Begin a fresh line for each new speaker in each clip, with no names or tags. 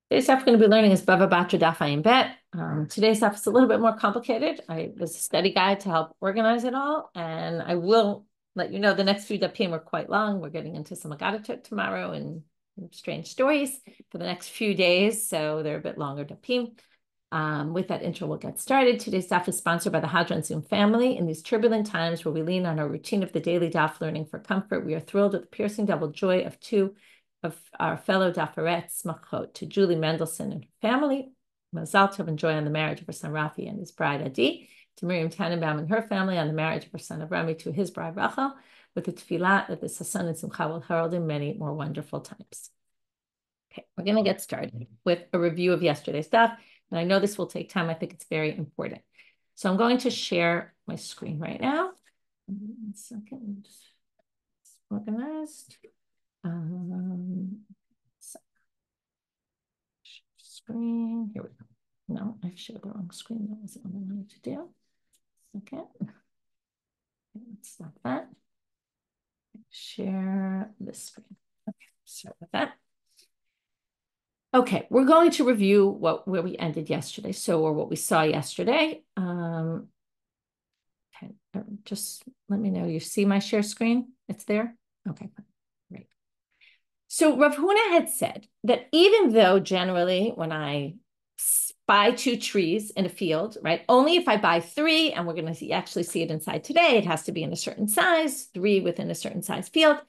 Today's stuff we're going to be learning is Bava, Batra, Daf, Ayin, Bet. Today's stuff is a little bit more complicated. I was a study guide to help organize it all, and I will let you know the next few dapim are quite long. We're getting into some Agadah tomorrow and strange stories for the next few days, so they're a bit longer dapim. With that intro, we'll get started. Today's daf is sponsored by the Hadran Zoom family. In these turbulent times where we lean on our routine of the daily daf learning for comfort, we are thrilled with the piercing double joy of two of our fellow daferets, smachot, to Julie Mendelson and her family. Mazal tov and joy on the marriage of her son Rafi and his bride Adi. To Miriam Tannenbaum and her family on the marriage of her son Avrami to his bride Rachel, with the tefillah that the Sasan and Simcha will herald in many more wonderful times. Okay, we're going to get started with a review of yesterday's stuff. And I know this will take time. I think it's very important. So I'm going to share my screen right now. 1 second, just organized. Screen, here we go. No, I shared the wrong screen. That wasn't what I wanted to do. Okay. Let's stop that. Share this screen. Okay, start with that. Okay, we're going to review where we ended yesterday. Or what we saw yesterday. Okay, just let me know. You see my share screen? It's there? Okay, great. So Rav Huna had said that even though generally when I buy 2 trees in a field, right, only if I buy 3, and we're going to actually see it inside today, it has to be in a certain size, 3 within a certain size field,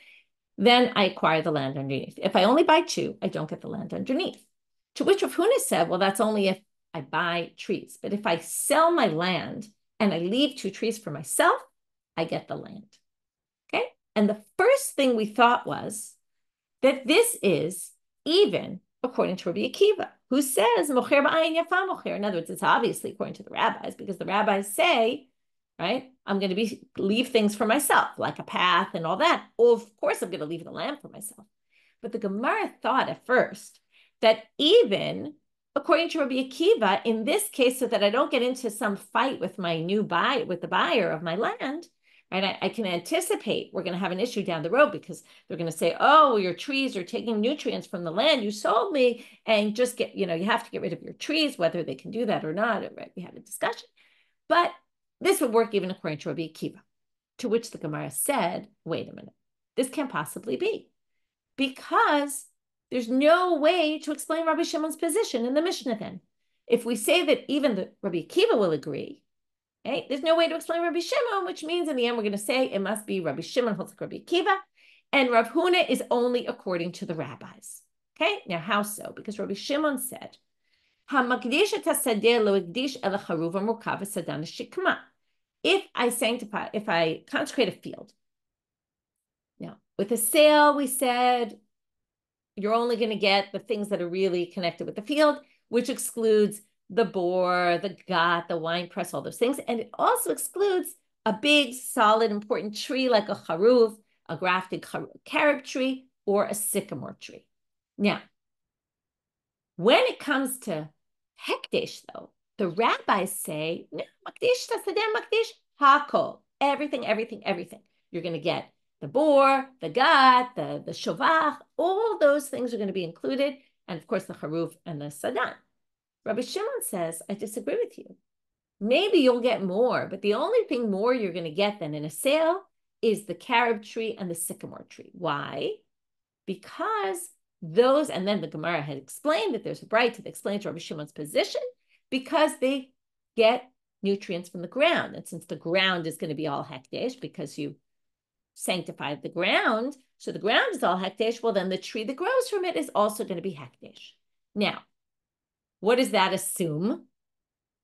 then I acquire the land underneath. If I only buy 2, I don't get the land underneath. To which Rav Huna said, well, that's only if I buy trees. But if I sell my land and I leave 2 trees for myself, I get the land. Okay? And the first thing we thought was that this is even according to Rabbi Akiva, who says, mocher ba'ayin yafa mocher. In other words, it's obviously according to the rabbis, because the rabbis say, right, I'm going to leave things for myself, like a path and all that. Well, of course, I'm going to leave the land for myself. But the Gemara thought at first that even according to Rabbi Akiva, in this case, so that I don't get into some fight with my with the buyer of my land, right? I can anticipate we're going to have an issue down the road because they're going to say, oh, your trees are taking nutrients from the land you sold me, and just you have to get rid of your trees, whether they can do that or not. Right? We had a discussion. But this would work even according to Rabbi Akiva, to which the Gemara said, wait a minute, this can't possibly be, because there's no way to explain Rabbi Shimon's position in the Mishna then. If we say that even the Rabbi Akiva will agree, okay, there's no way to explain Rabbi Shimon, which means in the end we're going to say it must be Rabbi Shimon holds like Rabbi Akiva, and Rav Huna is only according to the rabbis. Okay, now how so? Because Rabbi Shimon said, if I consecrate a field. Now, with a sale, we said you're only going to get the things that are really connected with the field, which excludes the bore, the gat, the wine press, all those things. And it also excludes a big, solid, important tree like a charuv, a grafted carob tree, or a sycamore tree. Now, when it comes to hekdesh, though, the rabbis say, no, makdish tasadem makdish hakol. Everything, everything, everything. You're going to get the bor, the gat, the shovach, all those things are going to be included. And of course, the charuv and the sadan. Rabbi Shimon says, I disagree with you. Maybe you'll get more, but the only thing more you're going to get than in a sale is the carob tree and the sycamore tree. Why? Because those, and then the Gemara had explained that there's a braita that explains Rabbi Shimon's position, because they get nutrients from the ground. And since the ground is going to be all hekdesh, because you sanctified the ground, so the ground is all hekdesh, well, then the tree that grows from it is also going to be hekdesh. Now, what does that assume?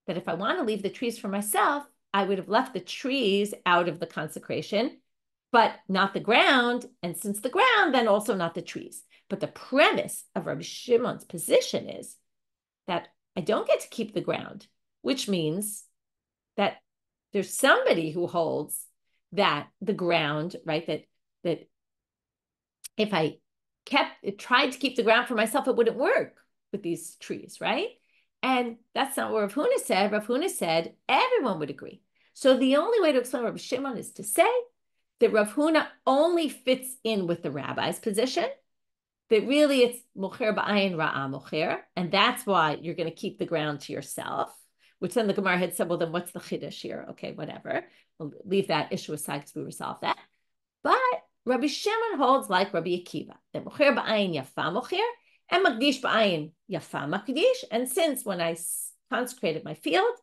That if I want to leave the trees for myself, I would have left the trees out of the consecration, but not the ground. And since the ground, then also not the trees. But the premise of Rabbi Shimon's position is that I don't get to keep the ground, which means that there's somebody who holds that the ground, right, that if I tried to keep the ground for myself, it wouldn't work with these trees, right? And that's not what Rav Huna said. Rav Huna said everyone would agree. So the only way to explain Rabbi Shimon is to say that Rav Huna only fits in with the rabbi's position, that really it's mocher ba'ayin ra'a mocher, and that's why you're going to keep the ground to yourself, which then the Gemara had said, well, then what's the chiddush here? Okay, whatever. We'll leave that issue aside because we resolved that. But Rabbi Shimon holds like Rabbi Akiva, that mocher ba'ayin yafa mocher, and makdish ba'ayin yafa makdish. And since when I consecrated my field,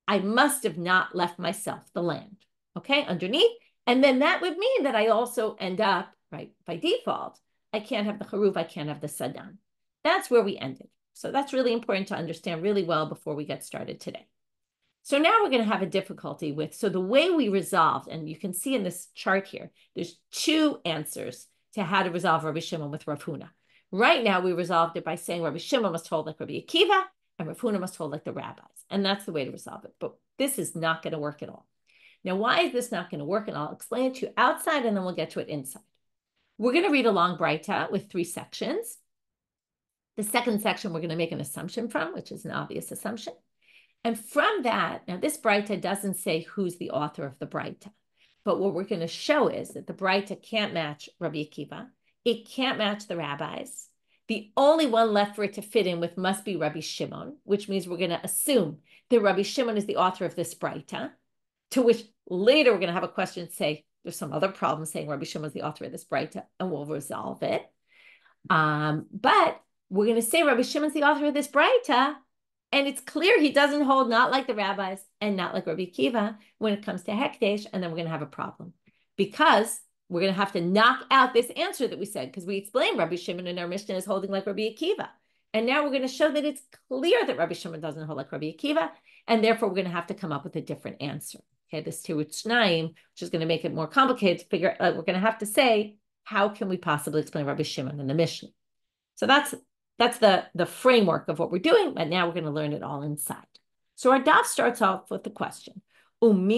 I must have not left myself the land, okay, underneath. And then that would mean that I also end up, right, by default, I can't have the charuv, I can't have the sadan. That's where we ended. So that's really important to understand really well before we get started today. So now we're going to have a difficulty with, so the way we resolved, and you can see in this chart here, there's two answers to how to resolve Rabbi Shimon with Rav Huna. Right now we resolved it by saying Rabbi Shimon must hold like Rabbi Akiva, and Rav Huna must hold like the rabbis. And that's the way to resolve it. But this is not going to work at all. Now, why is this not going to work? And I'll explain it to you outside, and then we'll get to it inside. We're going to read a long braita with 3 sections. The second section we're going to make an assumption from, which is an obvious assumption. And from that, now this braita doesn't say who's the author of the braita, but what we're going to show is that the braita can't match Rabbi Akiva. It can't match the rabbis. The only one left for it to fit in with must be Rabbi Shimon, which means we're going to assume that Rabbi Shimon is the author of this braita, to which later we're going to have a question say, there's some other problem saying Rabbi Shimon is the author of this braita, and we'll resolve it. But we're going to say Rabbi Shimon's the author of this braita, and it's clear he doesn't hold not like the rabbis and not like Rabbi Akiva when it comes to hekdesh, and then we're going to have a problem because we're going to have to knock out this answer that we said, because we explained Rabbi Shimon in our Mishna is holding like Rabbi Akiva. And now we're going to show that it's clear that Rabbi Shimon doesn't hold like Rabbi Akiva, and therefore we're going to have to come up with a different answer. Okay, this Tirut Shnayim, which is going to make it more complicated to figure out, we're going to have to say, how can we possibly explain Rabbi Shimon in the Mishna? So that's the framework of what we're doing, but now we're going to learn it all inside. So our daf starts off with the question, can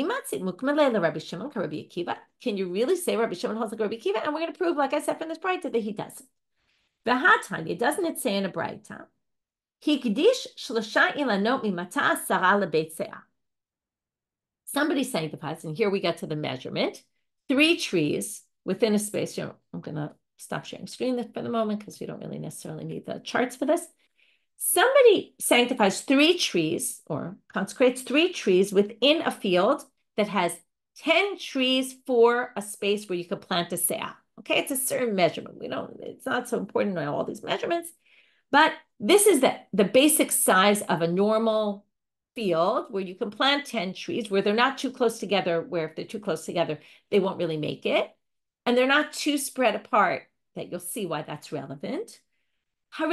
you really say Rabbi Shimon holds like Rabbi Akiva? And we're going to prove, like I said from this braita, that he doesn't. V'hatanya, doesn't it say in a braita, Hikdish shlosha ilanot mimata asara lebeit se'ah. Somebody sanctifies, and here we get to the measurement, 3 trees within a space. I'm going to stop sharing screen for the moment because we don't really necessarily need the charts for this. Somebody sanctifies 3 trees or consecrates 3 trees within a field that has 10 trees for a space where you could plant a se'ah. Okay, it's a certain measurement. It's not so important to know all these measurements, but this is the basic size of a normal field where you can plant 10 trees, where they're not too close together, where if they're too close together, they won't really make it. And they're not too spread apart, that you'll see why that's relevant. Because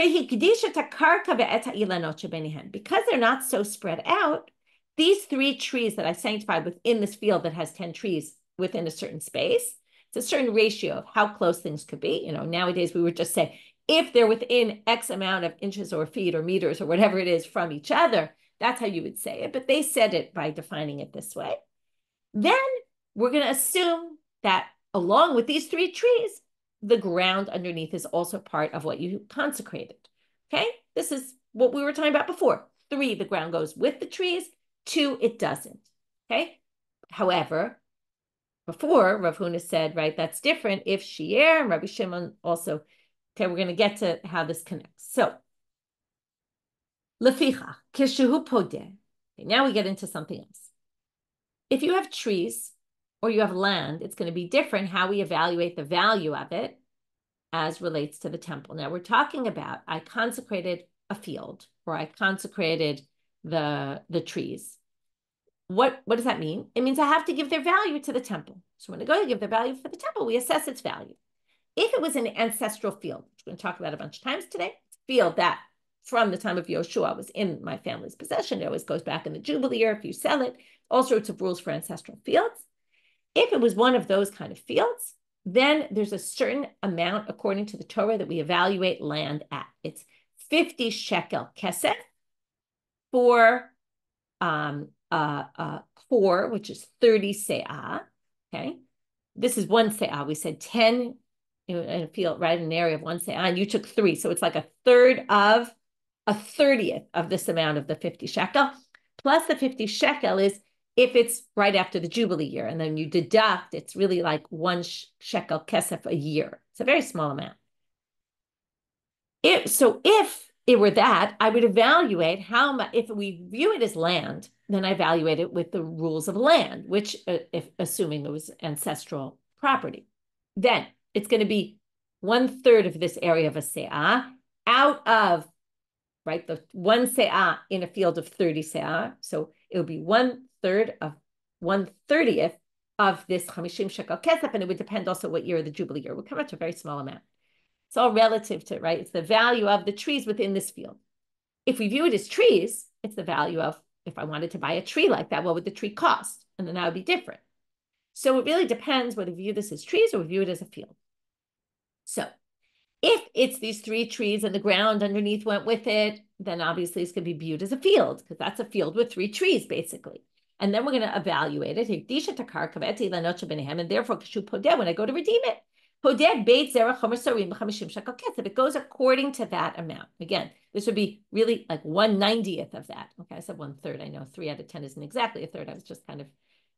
they're not so spread out, these 3 trees that I sanctified within this field that has 10 trees within a certain space, it's a certain ratio of how close things could be. Nowadays we would just say, if they're within X amount of inches or feet or meters or whatever it is from each other, that's how you would say it. But they said it by defining it this way. Then we're going to assume that along with these 3 trees, the ground underneath is also part of what you consecrated. Okay? This is what we were talking about before. 3, the ground goes with the trees. 2, it doesn't. Okay? However, before Rav Huna said, right, that's different if Shiur, and Rabbi Shimon also. Okay, we're going to get to how this connects. So, leficha, kishehu podeh. Now we get into something else. If you have trees or you have land, it's going to be different how we evaluate the value of it as relates to the temple. Now we're talking about, I consecrated a field or I consecrated the trees. What does that mean? It means I have to give their value to the temple. So when I go to give their value for the temple, we assess its value. If it was an ancestral field, which we're going to talk about a bunch of times today, it's a field that from the time of Yoshua was in my family's possession. It always goes back in the Jubilee year if you sell it, all sorts of rules for ancestral fields. If it was one of those kind of fields, then there's a certain amount according to the Torah that we evaluate land at. It's 50 shekel kesef for core, which is 30 se'ah. Okay, this is 1 se'ah. We said 10 in a field, right, in an area of 1 se'ah, and you took 3, so it's like a 30th of this amount of the 50 shekel. Plus the 50 shekel is if it's right after the Jubilee year, and then you deduct, it's really like 1 shekel kesef a year. It's a very small amount. If it were that, I would evaluate how much, if we view it as land, then I evaluate it with the rules of land, which, if assuming it was ancestral property, then it's going to be 1/3 of this area of a se'ah out of, right, the 1 se'ah in a field of 30 se'ah. So it would be 1/3 of 1/30th of this 50 shekel kesef, and it would depend also what year of the Jubilee year. It would come out to a very small amount. It's all relative to, right? It's the value of the trees within this field. If we view it as trees, it's the value of, if I wanted to buy a tree like that, what would the tree cost? And then that would be different. So it really depends whether we view this as trees or we view it as a field. So if it's these 3 trees and the ground underneath went with it, then obviously it's going to be viewed as a field, because that's a field with 3 trees, basically. And then we're going to evaluate it. And therefore, when I go to redeem it, if it goes according to that amount. Again, this would be really like 1/90th of that. Okay, I said 1/3. I know 3 out of 10 isn't exactly a third. I was just kind of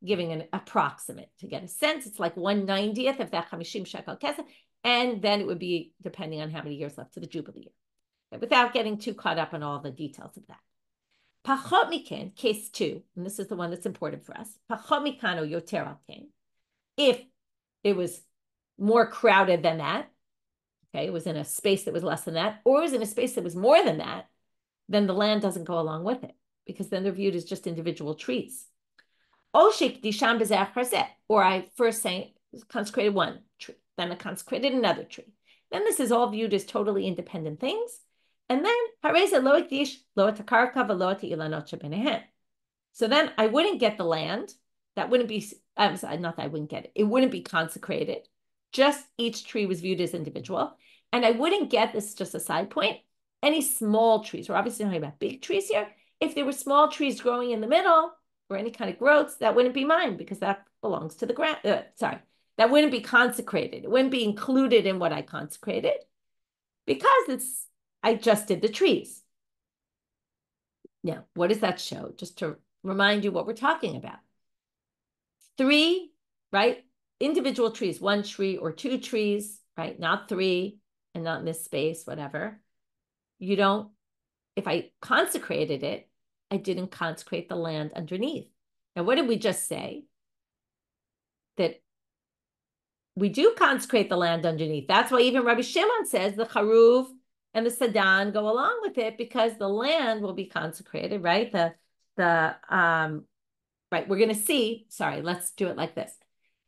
giving an approximate to get a sense. It's like 1/90th of that 50 shekel kesef, and then it would be depending on how many years left to the Jubilee year. Okay, without getting too caught up on all the details of that. Pachot miken, case 2, and this is the one that's important for us. Pachot mikano yoter al ken. If it was more crowded than that, okay, it was in a space that was less than that, or it was in a space that was more than that, then the land doesn't go along with it, because then they're viewed as just individual trees. Or I first consecrated one tree, then I consecrated another tree. Then this is all viewed as totally independent things. And then, so then I wouldn't get the land. That wouldn't be, not that I wouldn't get it. It wouldn't be consecrated. Just each tree was viewed as individual. And I wouldn't get, this is just a side point, any small trees. We're obviously talking about big trees here. If there were small trees growing in the middle or any kind of growths, that wouldn't be mine, because that belongs to the ground. That wouldn't be consecrated. It wouldn't be included in what I consecrated, because I just did the trees. Now, what does that show? Just to remind you what we're talking about. 3, right? Individual trees, 1 tree or 2 trees, right? Not 3, and not in this space, whatever. If I consecrated it, I didn't consecrate the land underneath. Now, what did we just say? That we do consecrate the land underneath. That's why even Rabbi Shimon says the charuv and the sadan go along with it, because the land will be consecrated, right? Right, we're going to see, sorry, let's do it like this.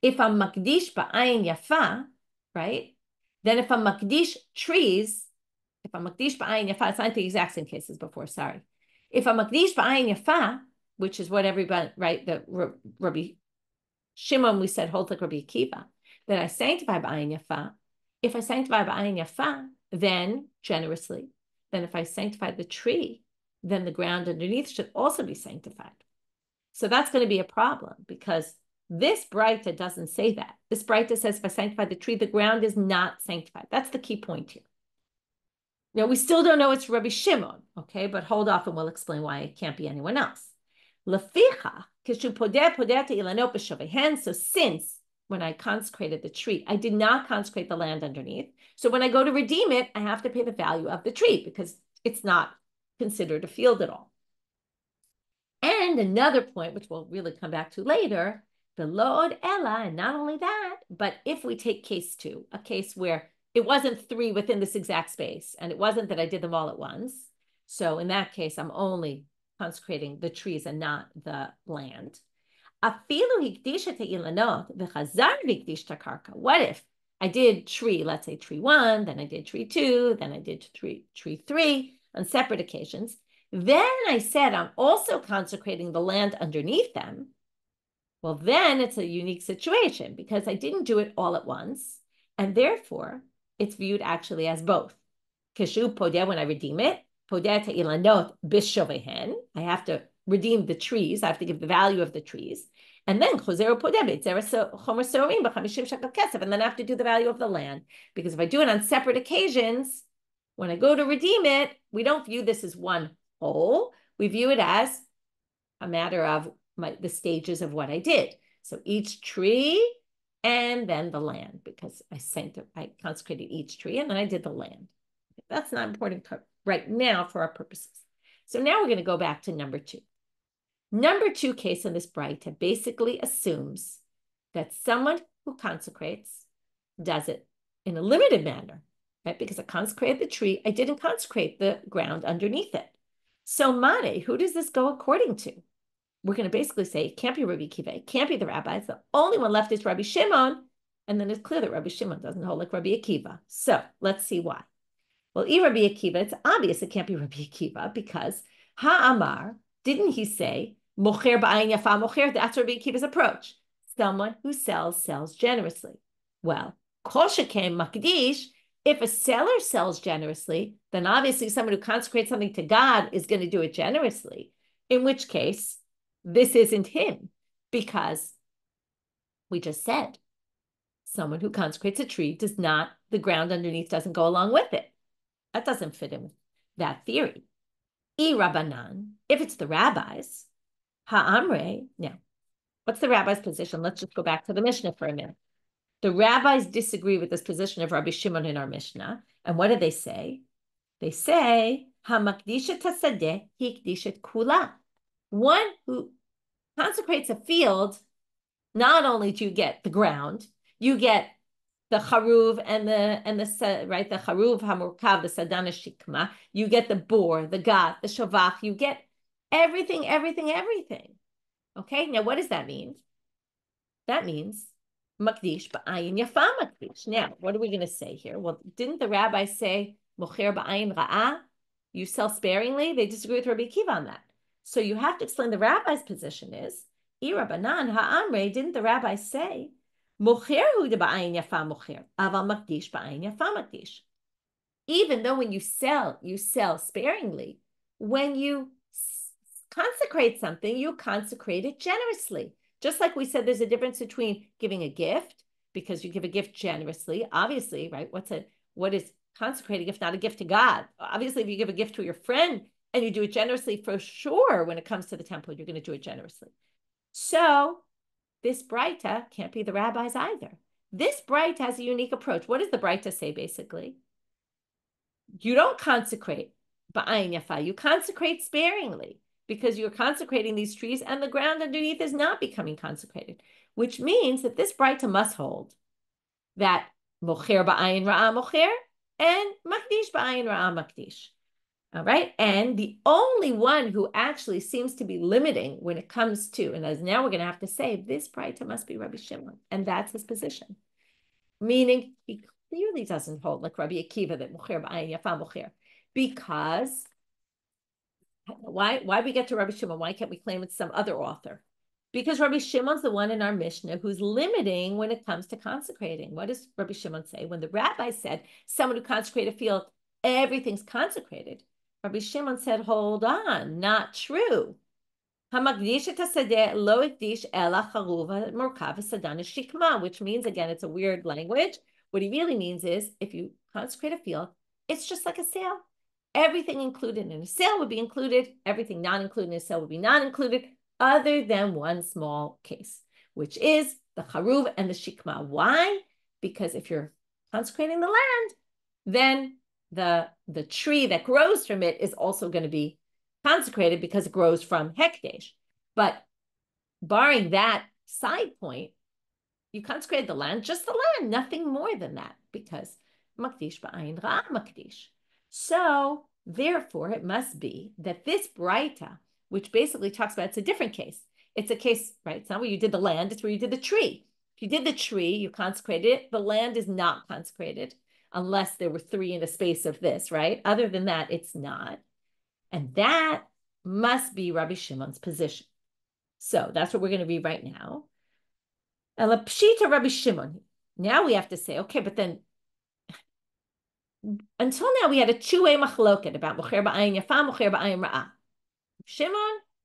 If I'm makdish ba'ayin yafa, right? Then if I'm makdish trees, if I'm makdish ba'ayin yafa, it's not the exact same case as before, sorry. If I'm makdish ba'ayin yafa, which is what everybody, right, the Rabbi Shimon, we said, holds like Rabbi Akiva, that I sanctify ba'ayin yafa. If I sanctify ba'ayin yafa, then generously, then if I sanctify the tree, then the ground underneath should also be sanctified. So that's going to be a problem, because this braita doesn't say that. This braita says if I sanctify the tree, the ground is not sanctified. That's the key point here. Now, we still don't know it's Rabbi Shimon, okay? But hold off and we'll explain why it can't be anyone else. So since when I consecrated the tree, I did not consecrate the land underneath. So when I go to redeem it, I have to pay the value of the tree, because it's not considered a field at all. And another point, which we'll really come back to later, the Lord Ella, and not only that, but if we take case 2, a case where it wasn't 3 within this exact space, and it wasn't that I did them all at once. So in that case, I'm only consecrating the trees and not the land. What if I did tree, let's say tree 1, then I did tree 2, then I did tree 3 on separate occasions. Then I said I'm also consecrating the land underneath them. Well, then it's a unique situation, because I didn't do it all at once, and therefore it's viewed actually as both. Keshu podeh, when I redeem it, podeh te'ilanot bishovehen, I have to redeem the trees, I have to give the value of the trees, and then chozeru podeh chomer sorim b'50 shekel kesef, and then I have to do the value of the land, because if I do it on separate occasions, when I go to redeem it, we don't view this as one whole. We view it as a matter of the stages of what I did. So each tree and then the land, because I consecrated each tree and then I did the land. That's not important right now for our purposes. So now we're going to go back to number 2. Number 2 case in this braita basically assumes that someone who consecrates does it in a limited manner, right? Because I consecrated the tree, I didn't consecrate the ground underneath it. So Mare, who does this go according to? We're going to basically say it can't be Rabbi Akiva, it can't be the rabbis. The only one left is Rabbi Shimon, and then it's clear that Rabbi Shimon doesn't hold like Rabbi Akiva. So let's see why. Well, Rabbi Akiva, it's obvious it can't be Rabbi Akiva because Ha'amar, didn't he say, Mocher ba'ayin yafa mocher? That's Rabbi Akiva's approach. Someone who sells generously. Well, kol shekem makdish, if a seller sells generously, then obviously someone who consecrates something to God is going to do it generously, in which case this isn't him, because we just said someone who consecrates a tree does not, the ground underneath doesn't go along with it. That doesn't fit in with that theory. Rabbanan, if it's the rabbis, ha'amre, now, what's the rabbi's position? Let's just go back to the Mishna for a minute. The rabbis disagree with this position of Rabbi Shimon in our Mishnah. And what do they say? They say, ha'makdishet hasadeh hikdishet kula. One who consecrates a field, not only do you get the ground, you get the charuv and the right, the charuv hamurkav, the sadana shikma. You get the bor, the gat, the shavach. You get everything. Okay, now what does that mean? That means makdish ba'ayin yafa makdish. Now, what are we going to say here? Well, didn't the rabbi say mocher ba'ayin ra'ah? You sell sparingly. They disagree with Rabbi Akiva on that. So you have to explain the rabbi's position is Rabbanan ha'amre. Didn't the rabbi say mocher hu de ba'ayin yafa mocher aval makdish ba'ayin yafa makdish? Even though when you sell sparingly. When you consecrate something, you consecrate it generously. Just like we said, there's a difference between giving a gift, because you give a gift generously, obviously, right? What is consecrating if not a gift to God? Obviously, if you give a gift to your friend and you do it generously, for sure, when it comes to the temple, you're going to do it generously. So this braita can't be the rabbis either. This braita has a unique approach. What does the braita say, basically? You don't consecrate ba'ayin yafa, you consecrate sparingly, because you're consecrating these trees and the ground underneath is not becoming consecrated, which means that this braita must hold that mocher ba'ayin ra'ah mocher and makdish ba'ayin ra'ah makdish. All right. And the only one who actually seems to be limiting when it comes to, and as now we're going to have to say, this braita must be Rabbi Shimon, and that's his position. Meaning he clearly doesn't hold like Rabbi Akiva that mocher ba'ayin yafa mocher, because why we get to Rabbi Shimon? Why can't we claim it's some other author? Because Rabbi Shimon's the one in our Mishnah who's limiting when it comes to consecrating. What does Rabbi Shimon say? When the rabbi said someone who consecrated a field, everything's consecrated, Rabbi Shimon said, hold on, not true. Which means, again, it's a weird language. What he really means is, if you consecrate a field, it's just like a sale. Everything included in a sale would be included. Everything not included in a sale would be not included, other than one small case, which is the charuv and the shikma. Why? Because if you're consecrating the land, then the tree that grows from it is also going to be consecrated because it grows from hekdesh. But barring that side point, you consecrated the land, just the land, nothing more than that, because makdish ba'ayin ra'ah makdish. So therefore, it must be that this braita, which basically talks about, it's a different case. It's a case, right? It's not where you did the land, it's where you did the tree. If you did the tree, you consecrated it. The land is not consecrated unless there were 3 in a space of this, right? Other than that, it's not. And that must be Rabbi Shimon's position. So that's what we're going to read right now. Elapshita Rabbi Shimon. Now we have to say, okay, but then until now we had a two-way machloket about mocher ba'ayin yafa, mocher ba'ayin ra'ah.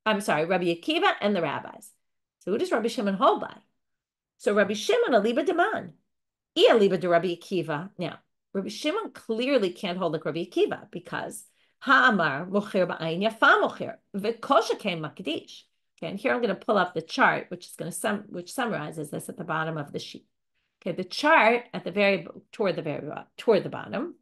Rabbi Akiva and the rabbis. So who does Rabbi Shimon hold by? So Rabbi Shimon, aliba deman. Aliba de Rabbi Akiva. Now, Rabbi Shimon clearly can't hold like Rabbi Akiva, because ha'amar mocher ba'ayin yafa mocher v'kol shekem makdish. Okay, and here I'm going to pull up the chart, which summarizes this at the bottom of the sheet. Okay, the chart at the toward the bottom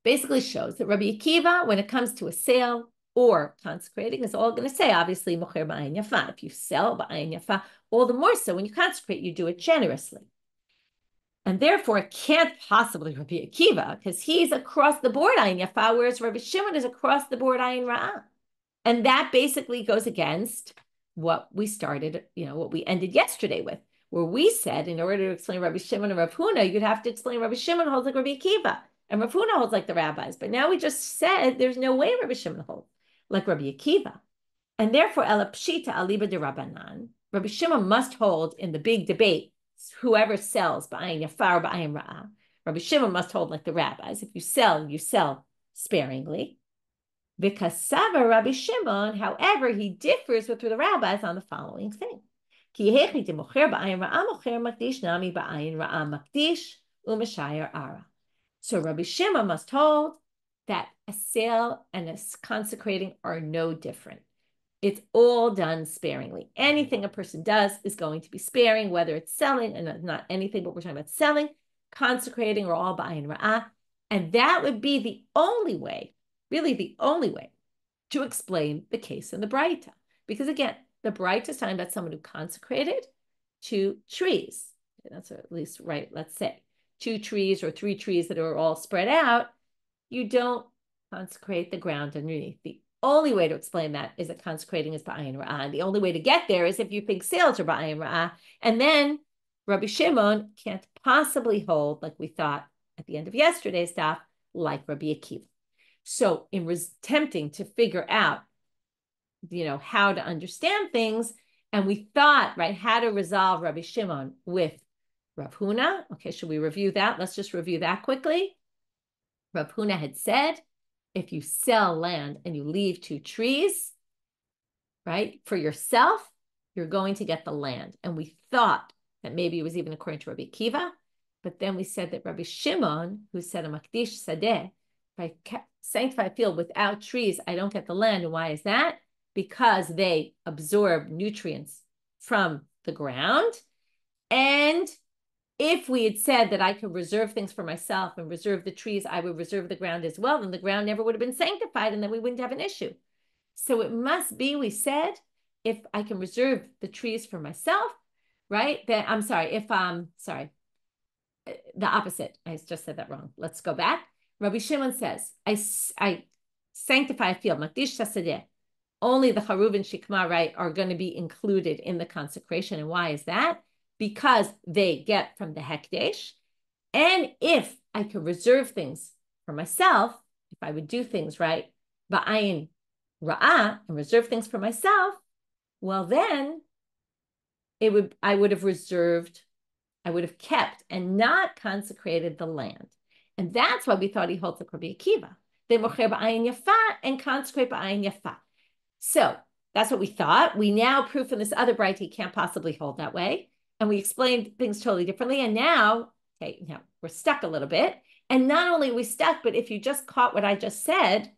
basically shows that Rabbi Akiva, when it comes to a sale or consecrating, is all going to say, obviously, mocher ba'ayin yafa. If you sell ba'ayin yafa, all the more so when you consecrate, you do it generously. And therefore, it can't possibly Rabbi Akiva, because he's across the board ayin yafa, whereas Rabbi Shimon is across the board ayin ra'ah. And that basically goes against what we started, what we ended yesterday with, where we said, in order to explain Rabbi Shimon and Rav Huna, you'd have to explain Rabbi Shimon holds like Rabbi Akiva, and Rav Huna holds like the rabbis. But now we just said there's no way Rabbi Shimon holds like Rabbi Akiva. And therefore, ela pshita aliba de Rabbanan, Rabbi Shimon must hold in the big debate, whoever sells ba'ayin yafa or ba'ayin ra'ah, Rabbi Shimon must hold like the rabbis. If you sell sparingly. V'kasava Rabbi Shimon, however, he differs with the rabbis on the following thing. So Rabbi Shimon must hold that a sale and a consecrating are no different. It's all done sparingly. Anything a person does is going to be sparing, whether it's selling and not anything, but we're talking about selling, consecrating, or all ba'ayin ra'ah. And that would be the only way, really the only way, to explain the case in the braita. Because again, the braita is talking about someone who consecrated 2 trees. That's at least right, let's say. 2 trees or 3 trees that are all spread out. You don't consecrate the ground underneath. The only way to explain that is that consecrating is ba'ayin ra'ah. And the only way to get there is if you think sales are ba'ayin ra'ah. And then Rabbi Shimon can't possibly hold, like we thought at the end of yesterday's daf, like Rabbi Akiva. So in attempting to figure out, how to understand things, and we thought, right, how to resolve Rabbi Shimon with Rav Huna. Okay, should we review that? Let's just review that quickly. Rav Huna had said, if you sell land and you leave 2 trees, right, for yourself, you're going to get the land. And we thought that maybe it was even according to Rabbi Akiva, but then we said that Rabbi Shimon, who said a makdish sadeh, if I sanctify a field without trees, I don't get the land. And why is that? Because they absorb nutrients from the ground. And if we had said that I could reserve things for myself and reserve the trees, I would reserve the ground as well, then the ground never would have been sanctified, and then we wouldn't have an issue. So it must be, we said, if I can reserve the trees for myself, right? Then the opposite. I just said that wrong. Let's go back. Rabbi Shimon says, I sanctify a field, makdish tasadeh. Only the charuv and shikma, right, are going to be included in the consecration. And why is that? Because they get from the hekdesh. And if I could reserve things for myself, if I would do things right, ba'ayin ra'ah, and reserve things for myself, well then I would have kept and not consecrated the land. And that's why we thought he holds like Rabbi Akiva. They mocher ba'ayin yafa and consecrate ba'ayin yafa. So that's what we thought. We now prove from this other braita he can't possibly hold that way. And we explained things totally differently. And now we're stuck a little bit. And not only are we stuck, but if you just caught what I just said,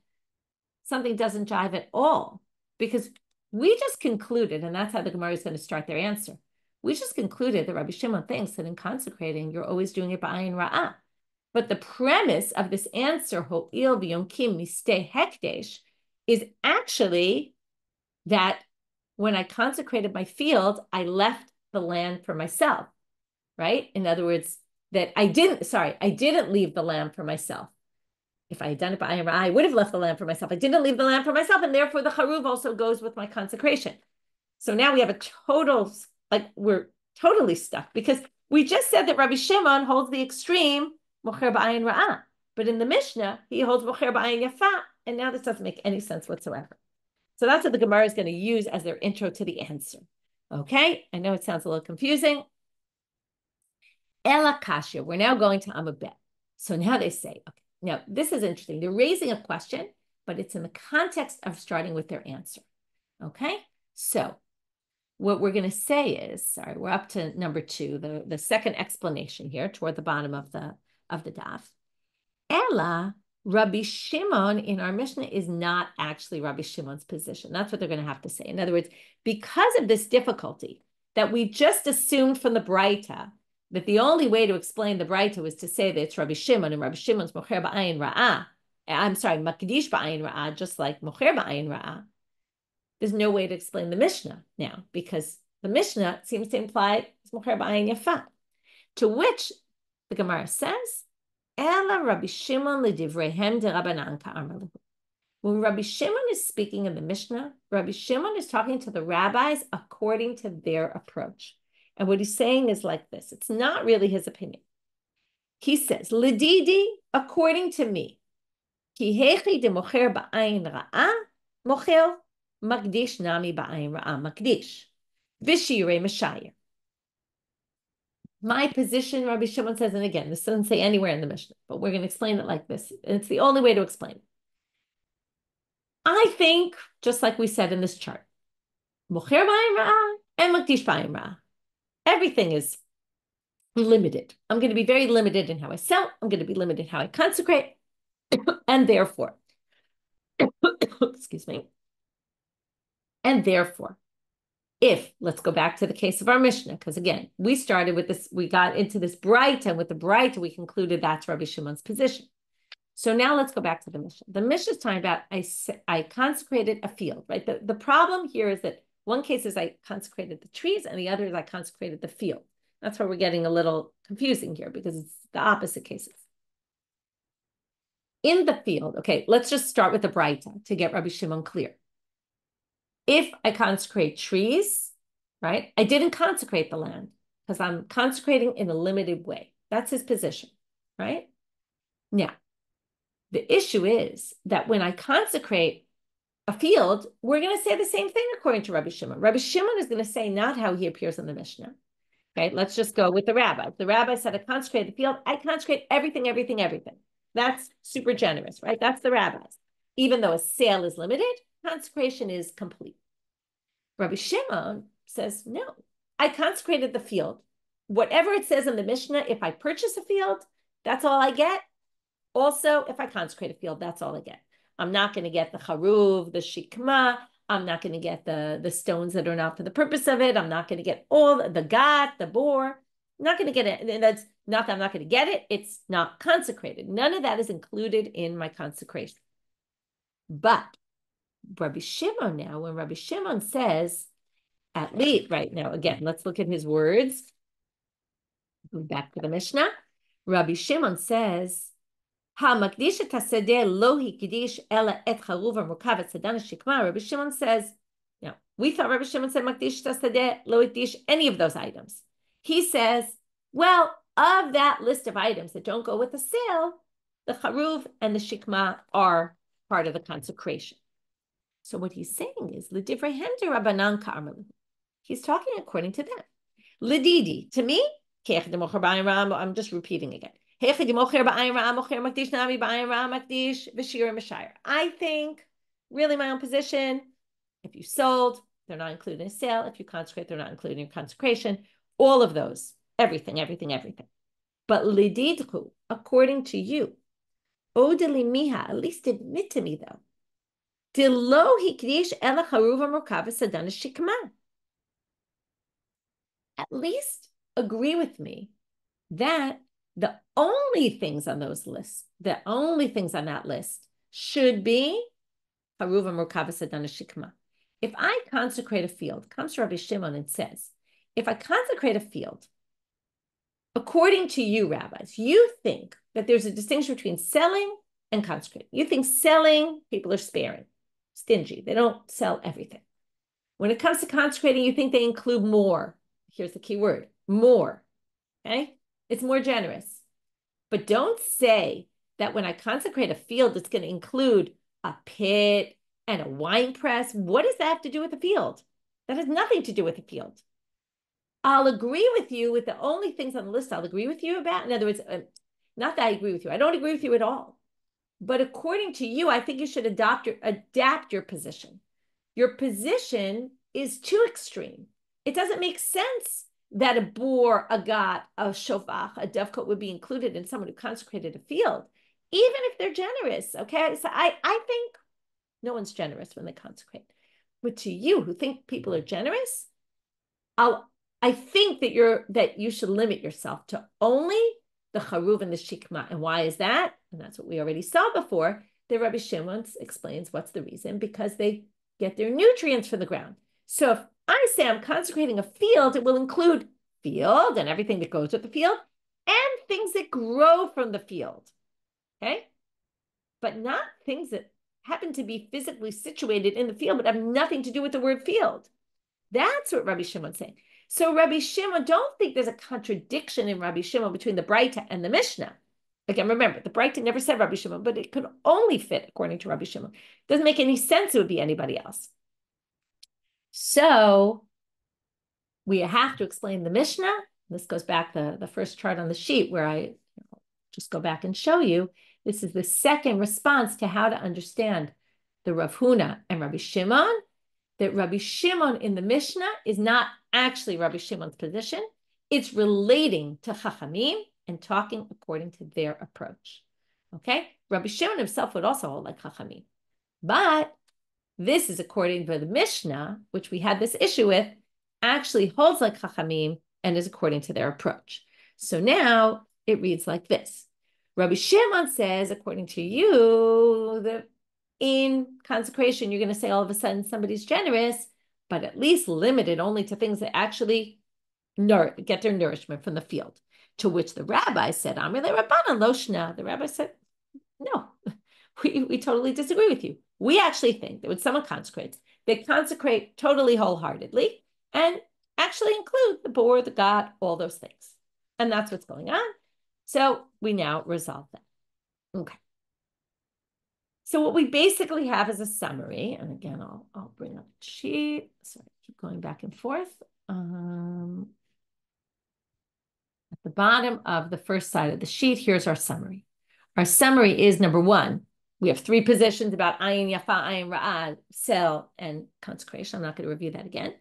something doesn't jive at all. Because we just concluded, and that's how the Gemara is going to start their answer. We just concluded that Rabbi Shimon thinks that in consecrating, you're always doing it ba'ayin ra'ah. But the premise of this answer, ho'il v'yonkim misteh hekdesh, is actually that when I consecrated my field, I left the land for myself, right? In other words, that I didn't leave the land for myself. If I had done it by Ayim, I would have left the land for myself. I didn't leave the land for myself, and therefore the charuv also goes with my consecration. So now we have we're totally stuck, because we just said that Rabbi Shimon holds the extreme mocher ba'ayin ra'ah, but in the Mishna, he holds mocher ba'ayin yafa, and now this doesn't make any sense whatsoever. So that's what the Gemara is going to use as their intro to the answer. Okay, I know it sounds a little confusing. Ela kasha, we're now going to Amabet. So now they say, okay, now this is interesting. They're raising a question, but it's in the context of starting with their answer. Okay, so what we're going to say is, we're up to number 2, the second explanation here toward the bottom of the daf. Ela, Rabbi Shimon in our Mishnah is not actually Rabbi Shimon's position. That's what they're going to have to say. In other words, because of this difficulty that we just assumed from the braita, that the only way to explain the braita was to say that it's Rabbi Shimon, and Rabbi Shimon's mocher ba'ayin ra'ah, I'm sorry, makdish ba'ayin ra'ah, just like mocher ba'ayin ra'ah. There's no way to explain the Mishnah now because the Mishnah seems to imply it's mocher ba'ayin yafa. To which the Gemara says, Ela Rabbi Shimon lidivrehem de Rabbanan ka'amar lahu. When Rabbi Shimon is speaking in the Mishnah, Rabbi Shimon is talking to the rabbis according to their approach. And what he's saying is like this. It's not really his opinion. He says, Lididi, according to me, ki hechi de mocher ba'ayin ra'ah, mocher makdish nami ba'ayin ra'ah makdish. V'shirei meshayir. My position, Rabbi Shimon says, and again, this doesn't say anywhere in the Mishnah, but we're going to explain it like this. And it's the only way to explain it. I think, just like we said in this chart, mocher ba'ayin ra'ah and makdish ba'ayin ra'ah. Everything is limited. I'm going to be very limited in how I sell. I'm going to be limited in how I consecrate. And therefore, excuse me. And therefore, let's go back to the case of our Mishnah, because again, we started with this, we got into this braita, and with the braita, we concluded that's Rabbi Shimon's position. So now let's go back to the Mishnah. The Mishnah is talking about, I consecrated a field, right? The problem here is that one case is I consecrated the trees, and the other is I consecrated the field. That's why we're getting a little confusing here, because it's the opposite cases. In the field, okay, let's just start with the braita to get Rabbi Shimon clear. If I consecrate trees, right, I didn't consecrate the land because I'm consecrating in a limited way. That's his position, right? Now, the issue is that when I consecrate a field, we're going to say the same thing according to Rabbi Shimon. Rabbi Shimon is going to say not how he appears in the Mishnah. Okay, let's just go with the rabbi. The rabbi said, I consecrate the field. I consecrate everything, everything, everything. That's super generous, right? That's the rabbis. Even though a sale is limited, consecration is complete. Rabbi Shimon says, no, I consecrated the field. Whatever it says in the Mishnah, if I purchase a field, that's all I get. Also, if I consecrate a field, that's all I get. I'm not going to get the charuv, the shikma. I'm not going to get the stones that are not for the purpose of it. I'm not going to get all the gat, the boar. I'm not going to get it. And that's not that I'm not going to get it. It's not consecrated. None of that is included in my consecration. But Rabbi Shimon now, when Rabbi Shimon says, at least, right now, again, let's look at his words. Back to the Mishnah. Rabbi Shimon says, Rabbi Shimon says, now, we thought Rabbi Shimon said Makdish Tasadeh lo ikdish any of those items. He says, well, of that list of items that don't go with the sale, the charuv and the shikma are part of the consecration. So what he's saying is, L'divrei Rabbanan ka'amar lahu. He's talking according to them. L'didi, to me, I'm just repeating again. I think, really my own position, if you sold, they're not included in a sale. If you consecrate, they're not included in consecration. All of those, everything, everything, everything. But lididhu, according to you, odeli miha, at least admit to me though, dilo hikdish ela charuva murkava sadana shikma. At least agree with me that the only things on those lists, the only things on that list should be haruva murkava sadana shikma. If I consecrate a field, comes to Rabbi Shimon and says, if I consecrate a field, according to you, rabbis, you think that there's a distinction between selling and consecrating. You think selling, people are sparing, stingy. They don't sell everything. When it comes to consecrating, you think they include more. Here's the key word, more, okay? It's more generous. But don't say that when I consecrate a field, it's going to include a pit and a wine press. What does that have to do with the field? That has nothing to do with the field. I'll agree with you with the only things on the list I'll agree with you about. In other words, not that I agree with you. I don't agree with you at all. But according to you, I think you should adapt your position. Your position is too extreme. It doesn't make sense that a boar, a gat, a shofach, a dovecote would be included in someone who consecrated a field, even if they're generous, okay? So I think no one's generous when they consecrate. But to you who think people are generous, I think that you should limit yourself to only the charuv and the shikma. And why is that? And that's what we already saw before, The Rabbi Shimon explains what's the reason, because they get their nutrients from the ground. So if I say I'm consecrating a field, it will include field and everything that goes with the field and things that grow from the field, okay? But not things that happen to be physically situated in the field but have nothing to do with the word field. That's what Rabbi Shimon's saying. So Rabbi Shimon, don't think there's a contradiction in Rabbi Shimon between the braita and the Mishna. Again, remember, the braita never said Rabbi Shimon, but it could only fit according to Rabbi Shimon. It doesn't make any sense it would be anybody else. So we have to explain the Mishnah. This goes back to the first chart on the sheet where I just go back and show you. This is the second response to how to understand the Rav Huna and Rabbi Shimon, that Rabbi Shimon in the Mishnah is not actually Rabbi Shimon's position. It's relating to Chachamim and talking according to their approach. Okay? Rabbi Shimon himself would also hold like Chachamim. But this is according to the Mishnah, which we had this issue with, actually holds like Chachamim and is according to their approach. So now it reads like this. Rabbi Shimon says, according to you, that in consecration, you're going to say all of a sudden somebody's generous, but at least limited only to things that actually get their nourishment from the field. To which the rabbi said, Amrele Rabbanan Loshna. The rabbi said, no, we totally disagree with you. We actually think that when someone consecrates, they consecrate totally wholeheartedly and actually include the boar, the god, all those things. And that's what's going on. So we now resolve that. Okay. So what we basically have is a summary. And again, I'll bring up the sheet. Sorry, keep going back and forth. At the bottom of the first side of the sheet, here's our summary. Our summary is, number one, we have three positions about ayin yafa, ayin ra'ah, sel, and consecration. I'm not going to review that again.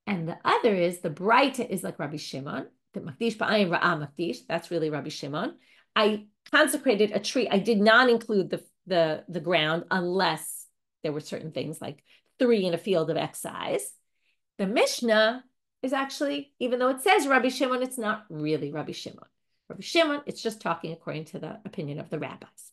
And the other is, the braita is like Rabbi Shimon, the makdish ba'ayin ra'ah makdish. That's really Rabbi Shimon. I consecrated a tree. I did not include the ground unless there were certain things like 3 in a field of X size. The Mishnah is actually, even though it says Rabbi Shimon, it's not really Rabbi Shimon. Rabbi Shimon, it's just talking according to the opinion of the rabbis.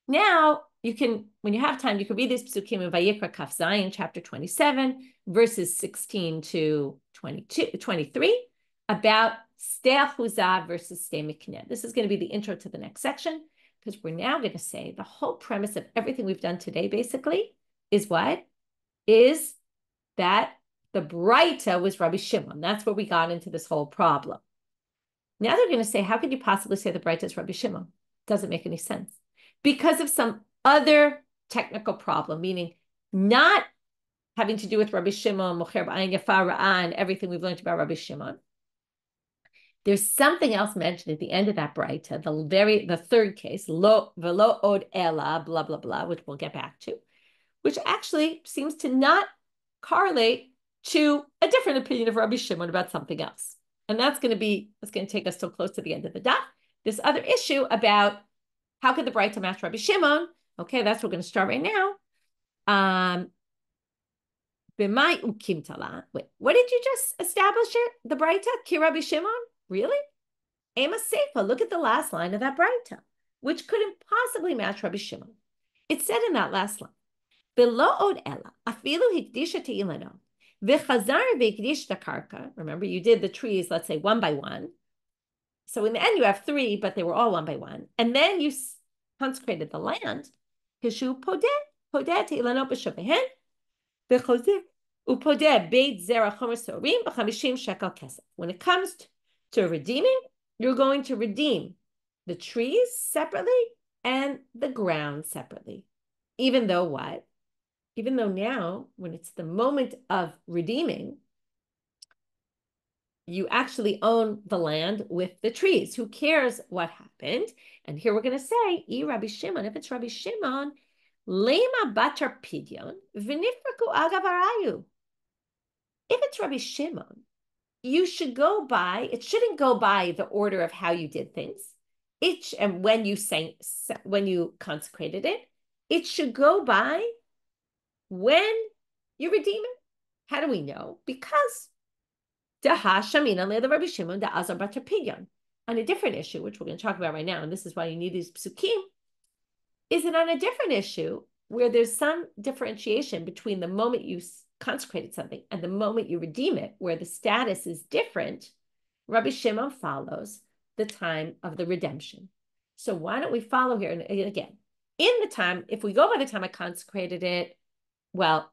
Now, you can, when you have time, you can read these psukim in Vayikra Kaf Zayin, chapter 27, verses 16 to 23, about Stei Achuzah versus Stei Mikneh. This is going to be the intro to the next section, because we're now going to say the whole premise of everything we've done today, basically, is what? Is that the braita was Rabbi Shimon. That's where we got into this whole problem. Now they're going to say, how could you possibly say the braita is Rabbi Shimon? Doesn't make any sense. Because of some other technical problem, meaning not having to do with Rabbi Shimon, Mocher b'ayin yafa ra'ah, and everything we've learned about Rabbi Shimon. There's something else mentioned at the end of that braita, the third case, lo velo od ela, blah, blah, blah, which we'll get back to, which actually seems to not correlate to a different opinion of Rabbi Shimon about something else. And that's going to take us till close to the end of the daf. This other issue about how could the braita match Rabbi Shimon? Okay, that's what we're going to start right now. Wait, what did you just establish it? The braita? Ki Rabbi Shimon? Really? Ema Seifa, look at the last line of that braita, which couldn't possibly match Rabbi Shimon. It said in that last line, Below od ela, afilu hikdisha te'ilano, v'chazar v'hikdish karka. Remember, you did the trees, let's say, one by one. So in the end, you have 3, but they were all one by one. And then you consecrated the land. Kishu podeh te'ilano b'shavehen, v'chozir upodeh beit zera chomer sorim b'chamishim shekel kesef. When it comes to redeeming, you're going to redeem the trees separately and the ground separately. Even though what? Even though now, when it's the moment of redeeming, you actually own the land with the trees. Who cares what happened? And here we're going to say, Rabbi Shimon, if it's Rabbi Shimon, lema Batra pidyon v'nifraku agav arayu. If it's Rabbi Shimon, you should go by, it shouldn't go by the order of how you did things. And when you consecrated it, it should go by when you redeem it. How do we know? Because Rabbi Shimon Azar Batra pidyon. On a different issue, which we're going to talk about right now, and this is why you need these psukim. is it on a different issue where there's some differentiation between the moment you consecrated something and the moment you redeem it, where the status is different? Rabbi Shimon follows the time of the redemption. So why don't we follow here? And again, in the time, if we go by the time I consecrated it, well,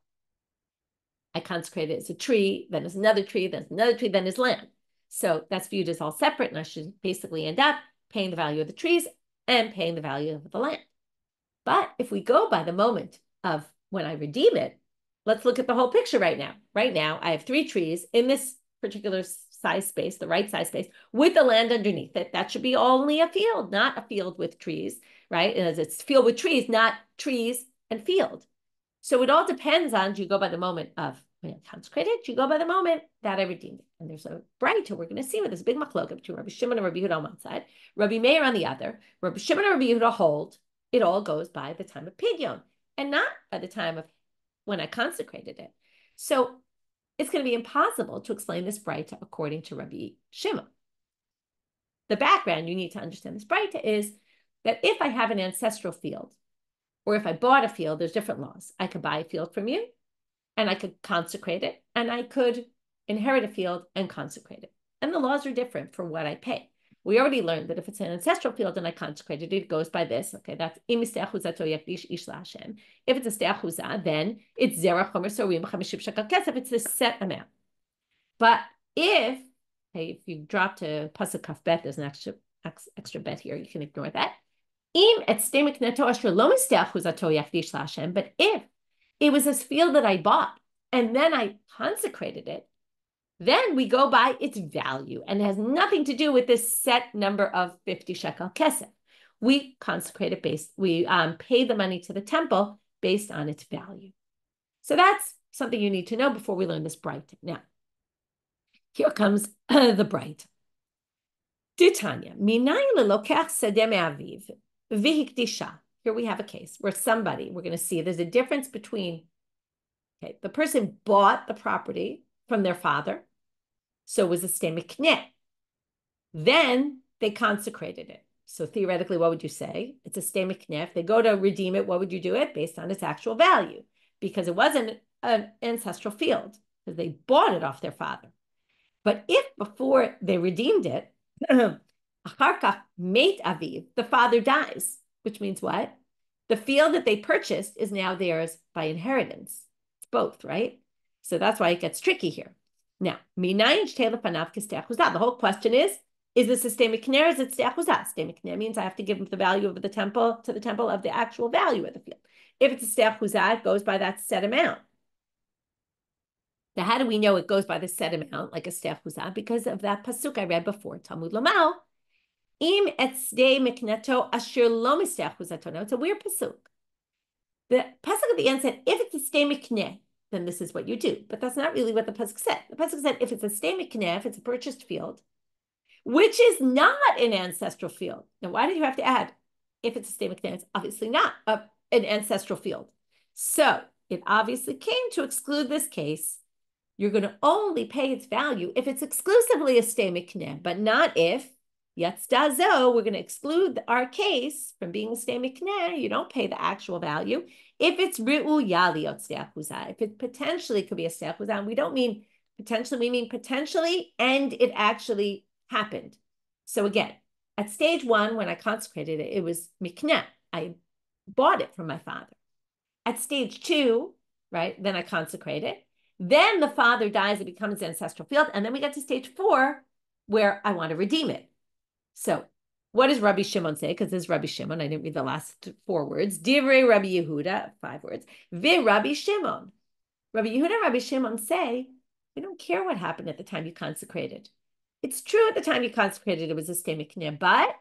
I consecrated it as a tree, then as another tree, then as another tree, then as land. So that's viewed as all separate, and I should basically end up paying the value of the trees and paying the value of the land. But if we go by the moment of when I redeem it, let's look at the whole picture right now. Right now, I have 3 trees in this particular size space, the right size space, with the land underneath it. That should be only a field, not a field with trees, right? As it's field with trees, not trees and field. So it all depends on, do you go by the moment of when I consecrated? Do you go by the moment that I redeemed it? And there's a braita we're going to see with this big machloka between Rabbi Shimon and Rabbi Yehuda on one side, Rabbi Meir on the other. Rabbi Shimon and Rabbi Yehuda hold it all goes by the time of Pidyon and not by the time of when I consecrated it. So it's going to be impossible to explain this braita according to Rabbi Shimon. The background you need to understand this braita is that if I have an ancestral field, or if I bought a field, there's different laws. I could buy a field from you, and I could consecrate it, and I could inherit a field and consecrate it. And the laws are different for what I pay. We already learned that if it's an ancestral field and I consecrated it, it goes by this. Okay, that's im steach huzato yakdish ish laHashem. If it's a steach huzah, then it's zera chomer sorim 50 shekel kesef. It's this set amount. But if you drop to pasuk kaf bet, there's an extra bet here. You can ignore that. Im et stemik neto asher lo misteach huzato yakdish laHashem. But if it was this field that I bought and then I consecrated it, then we go by its value, and it has nothing to do with this set number of 50 shekel kesef. We consecrate it we pay the money to the temple based on its value. So that's something you need to know before we learn this braita. Now, here comes the braita. Ditanya, minayin lelokech sedeh me'aviv v'hikdisha. Here we have a case where we're going to see there's a difference between, the person bought the property from their father, so it was a stei mikneh. Then they consecrated it. So theoretically, what would you say? It's a stei mikneh. If they go to redeem it, what would you do it? Based on its actual value, because it wasn't an ancestral field, because they bought it off their father. But if before they redeemed it, achar kach meit aviv, the father dies, which means what? The field that they purchased is now theirs by inheritance. It's both, right? So that's why it gets tricky here. Now, the whole question is this a stei mikneh or is it stei chuzah? Stei mikneh means I have to give the value of the temple to the temple of the actual value of the field. If it's a stei chuzah, it goes by that set amount. Now, how do we know it goes by the set amount, like a stei chuzah? Because of that pasuk I read before, Talmud Lamal. Im et stei mikneto asher lo mistei chuzato. Now, it's a weird pasuk. The pasuk at the end said, if it's a stei mikneh, then this is what you do. But that's not really what the pasuk said. The pasuk said, if it's a stei mikneh, if it's a purchased field, which is not an ancestral field. Now, why did you have to add, if it's a stei mikneh? It's obviously not an ancestral field. So it obviously came to exclude this case. You're going to only pay its value if it's exclusively a stei mikneh, but not if, yatzdazo, we're going to exclude our case from being a stei mikneh. You don't pay the actual value. If it's ri'uyah liot stei chuzah, if it potentially could be a stei chuzah, and we don't mean potentially, we mean potentially, and it actually happened. So again, at stage 1, when I consecrated it, it was mikneh. I bought it from my father. At stage 2, right, then I consecrate it. Then the father dies, it becomes an ancestral field, and then we get to stage 4, where I want to redeem it. So what does Rabbi Shimon say? Because this is Rabbi Shimon. I didn't read the last 4 words. Divrei Rabbi Yehuda, 5 words. Rabbi Shimon. Rabbi Yehuda and Rabbi Shimon say, we don't care what happened at the time you consecrated. It's true at the time you consecrated, it was a stei mikneh, but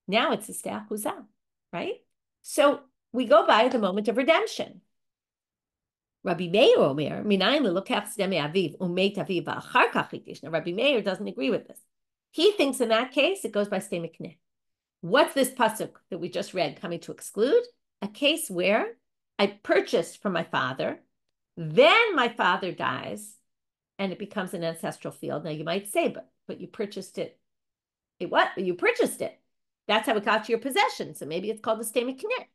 now it's a stei chuzah, right? So we go by the moment of redemption. Rabbi Meir omer, minayin lelokech sedeh me'aviv umeit aviv v'achar kach hikdish. Now Rabbi Meir doesn't agree with this. He thinks in that case, it goes by stei mikneh. What's this pasuk that we just read coming to exclude? A case where I purchased from my father, then my father dies, and it becomes an ancestral field. Now you might say, but you purchased it. You purchased it. That's how it got to your possession. So maybe it's called the stei mikneh.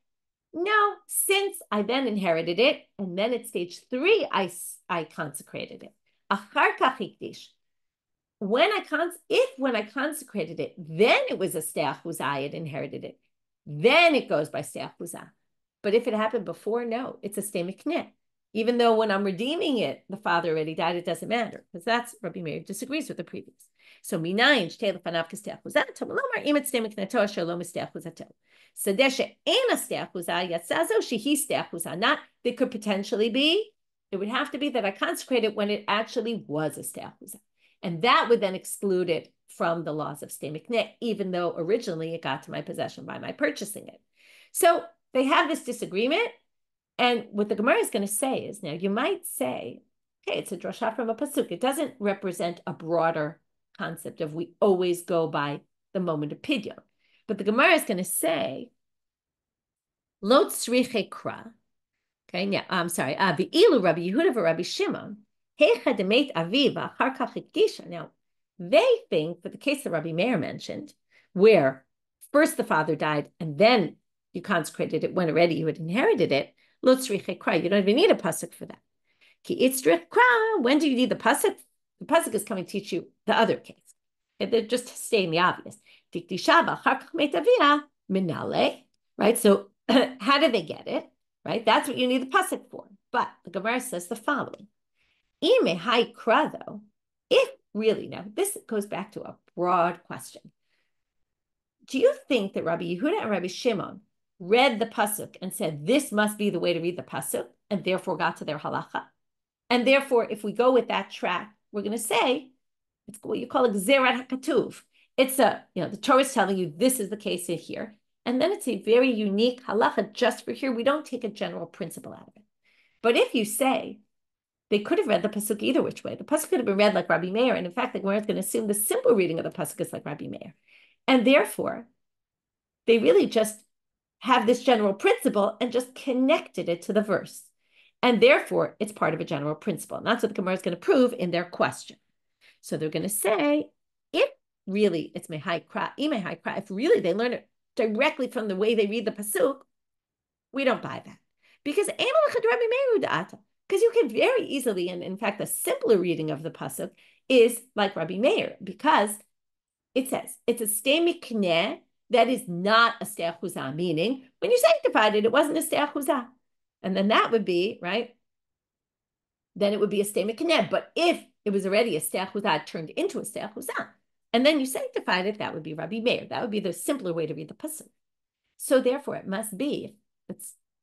No, since I then inherited it, and then at stage 3, I consecrated it. Achar kach hikdish. When I consecrated it, then it was a steach huzah, I had inherited it. Then it goes by steach huzah. But if it happened before, no, it's a stay mikneh. Even though when I'm redeeming it, the father already died, it doesn't matter, because that's Rabbi Meir disagrees with the previous. So minayin shtei lefanav k'steach huzah, tamalomar imet stay mikneto asher lo misteach huzato. Sadeh she'ena steach huzah yatzazo shehi steach huzah. Not, it could potentially be, it would have to be that I consecrated when it actually was a steach huzah. And that would then exclude it from the laws of stay mikneh, even though originally it got to my possession by my purchasing it. So they have this disagreement. And what the Gemara is going to say is, now you might say, okay, it's a drasha from a pasuk. It doesn't represent a broader concept of we always go by the moment of pidyon. But the Gemara is going to say, lo tzriche kra. Okay, yeah, I'm sorry. V'ilu Rabbi Yehuda Rabbi Shimon. Now, they think that the case that Rabbi Meir mentioned, where first the father died and then you consecrated it when already you had inherited it, you don't even need a pasuk for that. When do you need the pasuk? The pasuk is coming to teach you the other case. They're just stating the obvious. Right? So how did they get it? Right? That's what you need the pasuk for. But the Gemara says the following. Though, if really, now this goes back to a broad question. Do you think that Rabbi Yehuda and Rabbi Shimon read the pasuk and said, this must be the way to read the pasuk, and therefore got to their halacha? And therefore, if we go with that track, we're going to say, it's what you call a gzerat hakatuv. It's the Torah is telling you this is the case here. And then it's a very unique halacha just for here. We don't take a general principle out of it. But if you say, they could have read the pasuk either which way. The pasuk could have been read like Rabbi Meir, and in fact, the Gemara is going to assume the simple reading of the pasuk is like Rabbi Meir, and therefore, they really just have this general principle and just connected it to the verse, and therefore, it's part of a general principle. And that's what the Gemara is going to prove in their question. So they're going to say, if really it's mehai kra, if really they learn it directly from the way they read the pasuk, we don't buy that because because you can very easily, and in fact, the simpler reading of the pasuk is like Rabbi Meir, because it says it's a stay mikneh that is not a stei chuzah, meaning when you sanctified it, it wasn't a stei chuzah. And then that would be, right? Then it would be a stei mikneh. But if it was already a stei chuzah turned into a stei chuzah, and then you sanctified it, that would be Rabbi Meir. That would be the simpler way to read the pasuk. So therefore, it must be,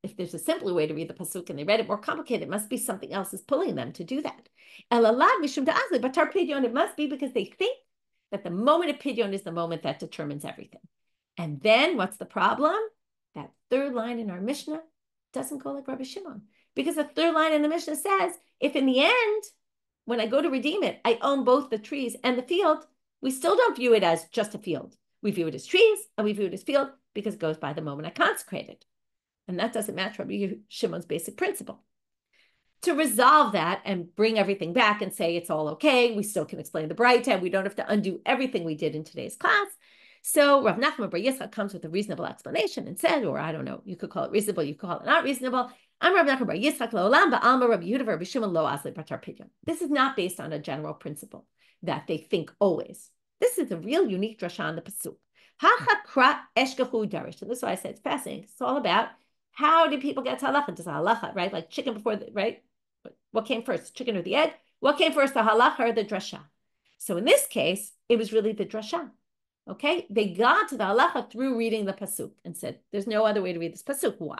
if there's a simpler way to read the pasuk and they read it more complicated, it must be something else is pulling them to do that. It must be because they think that the moment of pidyon is the moment that determines everything. And then what's the problem? That third line in our Mishna doesn't go like Rabbi Shimon. Because the third line in the Mishna says, if in the end, when I go to redeem it, I own both the trees and the field, we still don't view it as just a field. We view it as trees and we view it as field because it goes by the moment I consecrate it. And that doesn't match Rabbi Shimon's basic principle. To resolve that and bring everything back and say it's all okay, we still can explain the braita, and we don't have to undo everything we did in today's class. So Rav Nachman bar Yitzchak comes with a reasonable explanation and said, or I don't know, you could call it reasonable, you could call it not reasonable. I'm Rav Nachman bar Yitzchak lo'olam ba'alma Rabbi Yehuda Rabbi Shimon lo asli batar pidyon. This is not based on a general principle that they think always. This is a real unique drasha on the pasuk. Ha-chakra eshkahu darish. And this is why I said it's fascinating. It's all about how did people get to halacha? Does halacha, right? Like chicken before the, right? What came first, chicken or the egg? What came first, the halacha or the drasha? So in this case, it was really the drasha. Okay, they got to the halacha through reading the pasuk and said, there's no other way to read this pasuk. Why?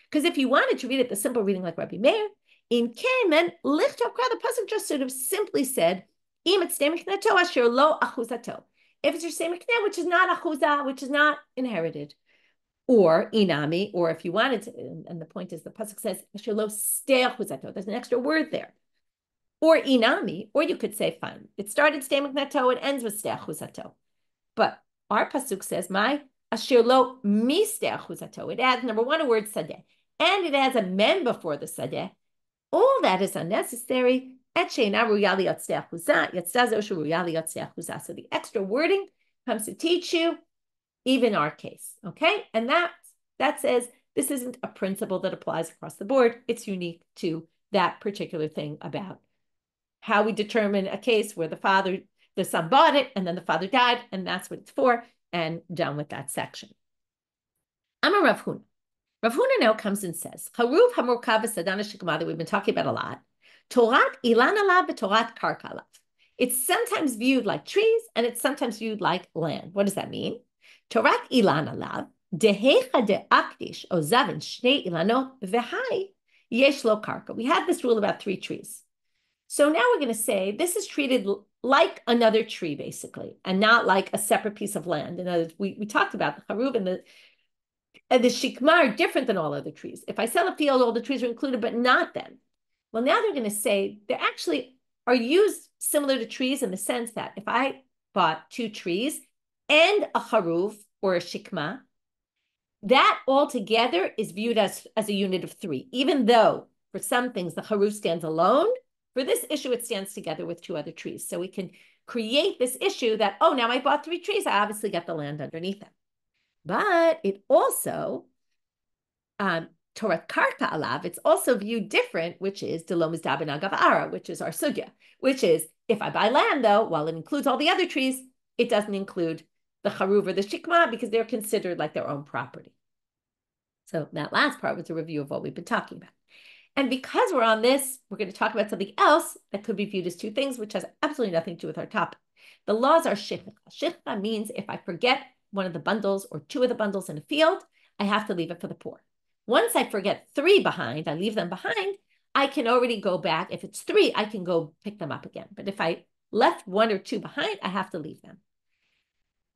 Because if you wanted to read it the simple reading like Rabbi Meir, in Kemen, the pasuk just sort of simply said, if it's your semikneh, which is not achuzah, which is not inherited, or inami, or if you wanted to, and the point is the pasuk says, there's an extra word there, or inami, or you could say, fine, it started semikneh, it ends with ste'achuzato. But our pasuk says, "My asher lo miste'achuzato." It adds number one a word sadeh, and it adds a mem before the sadeh. All that is unnecessary. So the extra wording comes to teach you, even our case, okay? And that says This isn't a principle that applies across the board. It's unique to that particular thing about how we determine a case where the son bought it, and then the father died, and that's what it's for, and done with that section. I'm a Rav Huna. Rav Huna now comes and says, Haruv hamurkav v'sadana shikma, that we've been talking about a lot, Torat ilan alav v'torat karka alav. It's sometimes viewed like trees, and it's sometimes viewed like land. What does that mean? Torat ilan alav, dehecha de'akdish ozavin shnei ilanot v'hai yesh lo karka. We had this rule about 3 trees. So now we're going to say this is treated like another tree, basically, and not like a separate piece of land. In other words, we talked about the haruv and the shikma are different than all other trees. If I sell a field, all the trees are included, but not them. Well, now they're going to say they actually are used similar to trees in the sense that if I bought 2 trees and a haruv or a shikma, that altogether is viewed as a unit of 3, even though for some things the haruv stands alone. For this issue, it stands together with 2 other trees. So we can create this issue that, oh, now I bought 3 trees, I obviously get the land underneath them. But it also, Torah Karka Alav, it's also viewed different, which is Delom is Dabin Agav Ara, which is our sugya, which is if I buy land, though, while it includes all the other trees, it doesn't include the Charuv or the Shikma because they're considered like their own property. So that last part was a review of what we've been talking about. And because we're on this, we're going to talk about something else that could be viewed as 2 things, which has absolutely nothing to do with our topic. The laws are shikha. Shikha means if I forget one of the bundles or 2 of the bundles in a field, I have to leave it for the poor. Once I forget 3 behind, I leave them behind, I can already go back. If it's 3, I can go pick them up again. But if I left 1 or 2 behind, I have to leave them.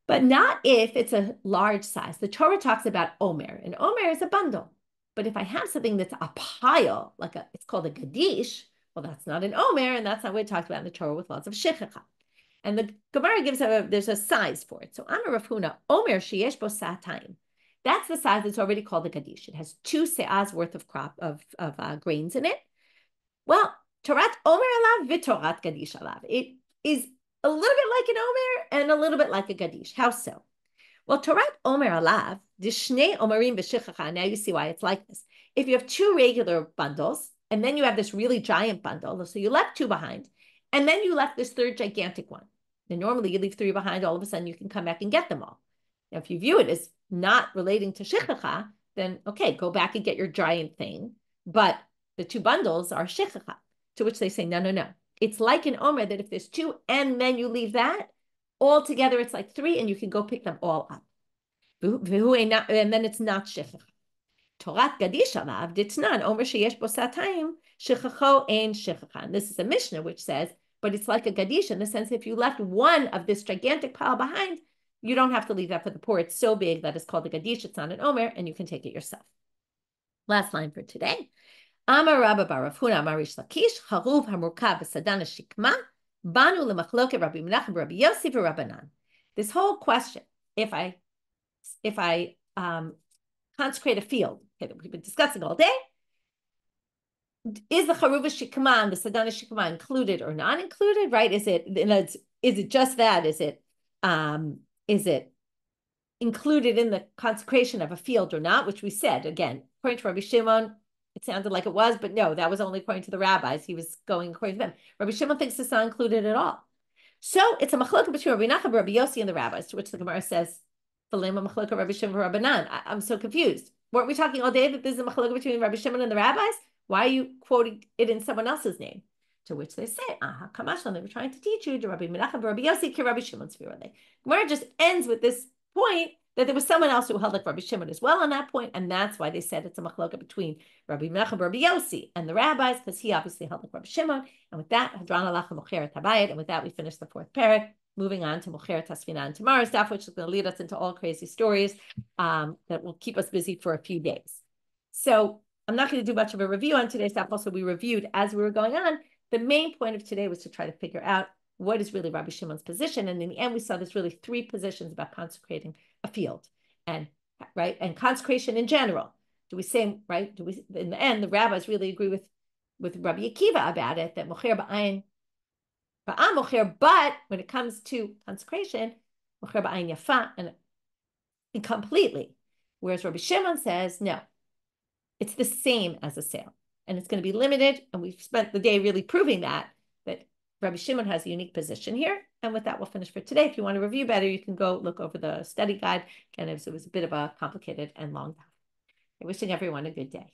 But not if it's a large size. The Torah talks about omer, and omer is a bundle. But if I have something that's a pile, it's called a gadish, well, that's not an omer, and that's not what we talked about in the Torah with lots of shechicha. And the Gemara there's a size for it. So I'm a Rav Huna, omer sheyesh bo sa'atayim. That's the size that's already called a gadish. It has 2 se'ahs worth of grains in it. Well, Torat omer alav v'torat gadish alav. It is a little bit like an omer and a little bit like a gadish. How so? Well, Torat Omer Alav, Dishnei Omerim B'Shichacha. Now you see why it's like this. If you have 2 regular bundles, and then you have this really giant bundle, so you left 2 behind, and then you left this 3rd gigantic one. And normally you leave 3 behind, all of a sudden you can come back and get them all. Now, if you view it as not relating to Shichacha, then okay, go back and get your giant thing. But the 2 bundles are Shichacha, to which they say, no. It's like an Omer that if there's 2 and then you leave that, altogether, it's like 3, and you can go pick them all up. And then it's not shechicha. Torat gadish alav ditnan omer sheyesh bo satayim shechicho ein shechicha. And this is a Mishna which says, but it's like a gadish in the sense if you left 1 of this gigantic pile behind, you don't have to leave that for the poor. It's so big that it's called a gadish. It's not an omer, and you can take it yourself. Last line for today. Amar Rabba bar Rav Huna Amar Rish Lakish Haruv Hamurkav V'Sadana Shikma Banu L'Machloket Rabbi Menachem Rabbi Yossi Rabbanan. This whole question, if I consecrate a field, okay, that we've been discussing all day, is the Charuv Shikma and the Sadana Shikma included or not included? Right? Is it just that? Is it included in the consecration of a field or not? Which we said again, according to Rabbi Shimon, it sounded like it was, but no, that was only according to the rabbis. He was going according to them. Rabbi Shimon thinks it's not included at all. So it's a machlokah between Rabbi Nachman, Rabbi Yossi, and the rabbis, to which the Gemara says, "V'lema machlokah Rabbi Shimon Rabbanan." I'm so confused. Weren't we talking all day that this is a machlokah between Rabbi Shimon and the rabbis? Why are you quoting it in someone else's name? To which they say, "Aha, kamashlan." They were trying to teach you to Rabbi Menachem, Rabbi Yossi, ki Rabbi Shimon Tzvirale. Gemara just ends with this point that there was someone else who held like Rabbi Shimon as well on that point, and that's why they said it's a machloka between Rabbi Menachem, Rabbi Yossi, and the rabbis, because he obviously held like Rabbi Shimon. And with that, Hadran alach mocheret habayit, and with that, we finish the 4th parak. Moving on to mocheret hasfina and tomorrow's daf, which is going to lead us into all crazy stories that will keep us busy for a few days. So I'm not going to do much of a review on today's daf. Also, we reviewed as we were going on. The main point of today was to try to figure out what is really Rabbi Shimon's position, and in the end, we saw there's really 3 positions about consecrating a field, and consecration in general. Do we say in the end the rabbis really agree with Rabbi Akiva about it that mocher ba'ayin ba'am mocher, but when it comes to consecration, mocher ba'ayin yafa and completely. Whereas Rabbi Shimon says no, It's the same as a sale, and it's going to be limited. And we've spent the day really proving that Rabbi Shimon has a unique position here. And with that, we'll finish for today. If you want to review better, you can go look over the study guide. And it was a bit of a complicated and long time. Wishing everyone a good day.